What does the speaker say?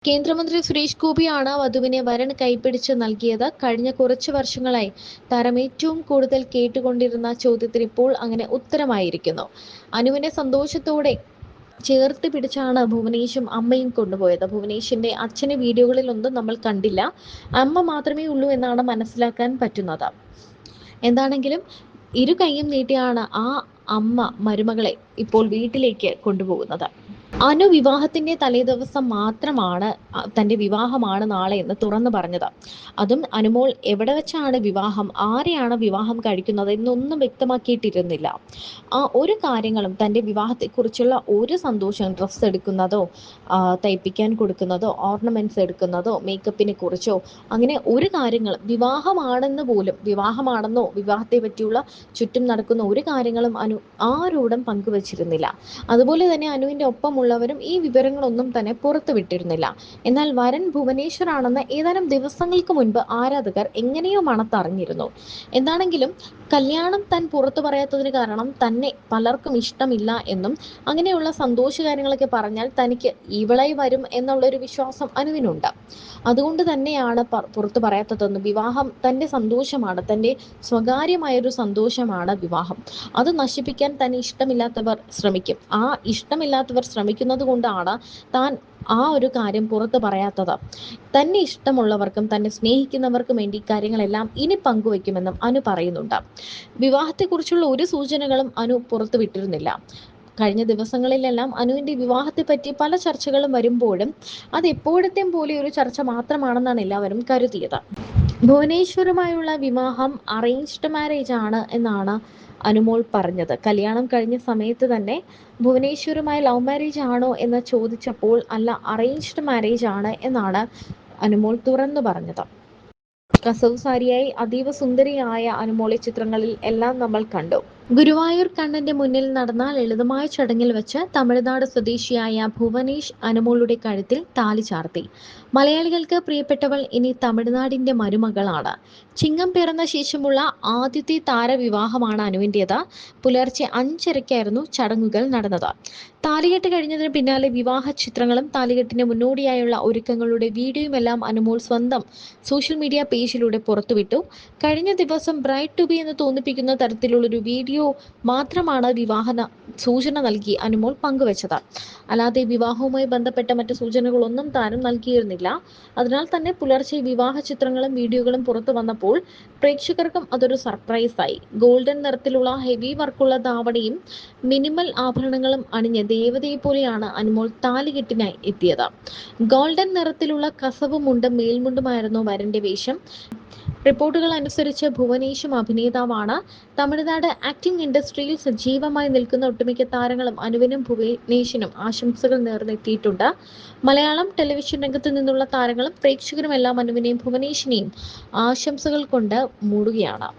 കേന്ദ്രമന്ത്രി സുരേഷ് ഗോപിയാണ് വധുവിനെ വരൻ കൈപിടിച്ച് നൽകിയത്. കഴിഞ്ഞ കുറച്ച് വർഷങ്ങളായി താരം ഏറ്റവും കൂടുതൽ കേട്ടുകൊണ്ടിരുന്ന ചോദ്യത്തിന് ഇപ്പോൾ അങ്ങനെ ഉത്തരമായിരിക്കുന്നു. അനുവിനെ സന്തോഷത്തോടെ ചേർത്ത് പിടിച്ചാണ് ഭുവനേഷും അമ്മയും കൊണ്ടുപോയത്. ഭുവനേഷിന്റെ അച്ഛനെ വീഡിയോകളിലൊന്നും നമ്മൾ കണ്ടില്ല. അമ്മ മാത്രമേ ഉള്ളൂ എന്നാണ് മനസ്സിലാക്കാൻ പറ്റുന്നത്. എന്താണെങ്കിലും ഇരു കൈയും നീട്ടിയാണ് ആ അമ്മ മരുമകളെ ഇപ്പോൾ വീട്ടിലേക്ക് കൊണ്ടുപോകുന്നത്. അനു വിവാഹത്തിന്റെ തലേദിവസം മാത്രമാണ് തന്റെ വിവാഹമാണ് നാളെ എന്ന് തുറന്നു പറഞ്ഞത്. അതും അനുമോൾ എവിടെ വെച്ചാണ് വിവാഹം, ആരെയാണ് വിവാഹം കഴിക്കുന്നത് എന്നൊന്നും വ്യക്തമാക്കിയിട്ടിരുന്നില്ല. ആ ഒരു കാര്യങ്ങളും തന്റെ വിവാഹത്തെക്കുറിച്ചുള്ള ഒരു സന്തോഷം, ഡ്രസ്സ് എടുക്കുന്നതോ തയ്പ്പിക്കാൻ കൊടുക്കുന്നതോ ഓർണമെന്റ്സ് എടുക്കുന്നതോ മേക്കപ്പിനെ കുറിച്ചോ അങ്ങനെ ഒരു കാര്യങ്ങളും, വിവാഹമാണെന്ന് പോലും, വിവാഹമാണെന്നോ വിവാഹത്തെ പറ്റിയുള്ള ചുറ്റും നടക്കുന്ന ഒരു കാര്യങ്ങളും അനു ആരോടും പങ്കുവച്ചിരുന്നില്ല. അതുപോലെ തന്നെ അനുവിന്റെ ഒപ്പമുള്ളവരും ഈ വിവരങ്ങളൊന്നും തന്നെ പുറത്തുവിട്ടിരുന്നില്ല. എന്നാൽ വരൻ ഭുവനേശ്വർ ആണെന്ന് ഏതാനും ദിവസങ്ങൾക്ക് മുൻപ് ആരാധകർ എങ്ങനെയോ മണത്തറിഞ്ഞിരുന്നു. എന്താണെങ്കിലും കല്യാണം താൻ പുറത്തു പറയാത്തതിന് കാരണം തന്നെ പലർക്കും ഇഷ്ടമില്ല എന്നും അങ്ങനെയുള്ള സന്തോഷ കാര്യങ്ങളൊക്കെ പറഞ്ഞാൽ തനിക്ക് ഇവളായി വരും എന്നുള്ളൊരു വിശ്വാസം അനുവിനുണ്ട്. അതുകൊണ്ട് തന്നെയാണ് പുറത്തു പറയാത്തതെന്നും, വിവാഹം തന്റെ സന്തോഷമാണ്, തന്റെ സ്വകാര്യമായൊരു സന്തോഷമാണ് വിവാഹം, അത് നശിപ്പിക്കാൻ തന്നെ ഇഷ്ടമില്ലാത്തവർ ശ്രമിക്കും. ആ ഇഷ്ടമില്ലാത്തവർ ശ്രമിക്കുന്നത് കൊണ്ടാണ് താൻ ആ ഒരു കാര്യം പുറത്തു പറയാത്തത്. തന്നെ ഇഷ്ടമുള്ളവർക്കും തന്നെ സ്നേഹിക്കുന്നവർക്കും വേണ്ടി കാര്യങ്ങളെല്ലാം ഇനി പങ്കുവെക്കുമെന്നും അനു പറയുന്നുണ്ട്. വിവാഹത്തെക്കുറിച്ചുള്ള ഒരു സൂചനകളും അനു പുറത്തുവിട്ടിരുന്നില്ല. കഴിഞ്ഞ ദിവസങ്ങളിലെല്ലാം അനുവിന്റെ വിവാഹത്തെ പറ്റി പല ചർച്ചകളും വരുമ്പോഴും അത് എപ്പോഴത്തെയും പോലെ ഒരു ചർച്ച മാത്രമാണെന്നാണ് എല്ലാവരും കരുതിയത്. ഭുവനേശ്വറുമായുള്ള വിവാഹം അറേഞ്ച്ഡ് മാരേജ് ആണ് എന്നാണ് അനുമോൾ പറഞ്ഞത്. കല്യാണം കഴിഞ്ഞ സമയത്ത് തന്നെ ഭുവനേശ്വറുമായി ലവ് മാരേജ് ആണോ എന്ന് ചോദിച്ചപ്പോൾ അല്ല, അറേഞ്ച്ഡ് മാരേജ് ആണ് എന്നാണ് അനുമോൾ തുറന്നു പറഞ്ഞത്. കസവ് സാരിയായി അതീവ സുന്ദരിയായ അനുമോളെ ചിത്രങ്ങളിൽ എല്ലാം നമ്മൾ കണ്ടു. ഗുരുവായൂർ കണ്ണന്റെ മുന്നിൽ നടന്ന ലളിതമായ ചടങ്ങിൽ വെച്ച് തമിഴ്നാട് സ്വദേശിയായ ഭുവനേഷ് അനുമോളുടെ കഴുത്തിൽ താലി ചാർത്തി. മലയാളികൾക്ക് പ്രിയപ്പെട്ടവൾ ഇനി തമിഴ്നാടിന്റെ മരുമകളാണ്. ചിങ്ങം പിറന്ന ശേഷമുള്ള ആദ്യത്തെ താരവിവാഹമാണ് അനുവിൻ്റേത്. പുലർച്ചെ 5:30-ക്കായിരുന്നു ചടങ്ങുകൾ നടന്നത്. താലികെട്ട് കഴിഞ്ഞതിന് പിന്നാലെ വിവാഹ ചിത്രങ്ങളും താലികെട്ടിന് മുന്നോടിയായുള്ള ഒരുക്കങ്ങളുടെ വീഡിയോയുമെല്ലാം അനുമോൾ സ്വന്തം സോഷ്യൽ മീഡിയ പേജിലൂടെ പുറത്തുവിട്ടു. കഴിഞ്ഞ ദിവസം ബ്രൈഡ് ടു ബി എന്ന് തോന്നിപ്പിക്കുന്ന തരത്തിലുള്ളൊരു വീഡിയോ മാത്രമാണ് വിവാഹ സൂചന നൽകി അനുമോൾ പങ്കുവച്ചത്. അല്ലാതെ വിവാഹവുമായി ബന്ധപ്പെട്ട മറ്റ് സൂചനകളൊന്നും താരം നൽകിയിരുന്നില്ല. അതിനാൽ തന്നെ പുലർച്ചെ വിവാഹ ചിത്രങ്ങളും വീഡിയോകളും പുറത്തു വന്നപ്പോൾ പ്രേക്ഷകർക്കും അതൊരു സർപ്രൈസായി. ഗോൾഡൻ നിറത്തിലുള്ള ഹെവി വർക്കുള്ള ധാവണിയും മിനിമൽ ആഭരണങ്ങളും അണിഞ്ഞ് ദേവതയെ പോലെയാണ് അനുമോൾ താലികെട്ടിനായി എത്തിയത്. ഗോൾഡൻ നിറത്തിലുള്ള കസവ് മുണ്ടും മേൽമുണ്ടുമായിരുന്നു വരന്റെ വേഷം. റിപ്പോർട്ടുകൾ അനുസരിച്ച് ഭുവനേഷും അഭിനേതാവാണ്. തമിഴ്നാട് ആക്ടിംഗ് ഇൻഡസ്ട്രിയിൽ സജീവമായി നിൽക്കുന്ന ഒട്ടുമിക്ക താരങ്ങളും അനുവിനും ഭുവനേഷിനും ആശംസകൾ നേർന്നെത്തിയിട്ടുണ്ട്. മലയാളം ടെലിവിഷൻ രംഗത്ത് നിന്നുള്ള താരങ്ങളും പ്രേക്ഷകരുമെല്ലാം അനുവിനെയും ഭുവനേഷിനെയും ആശംസകൾ കൊണ്ട് മൂടുകയാണ്.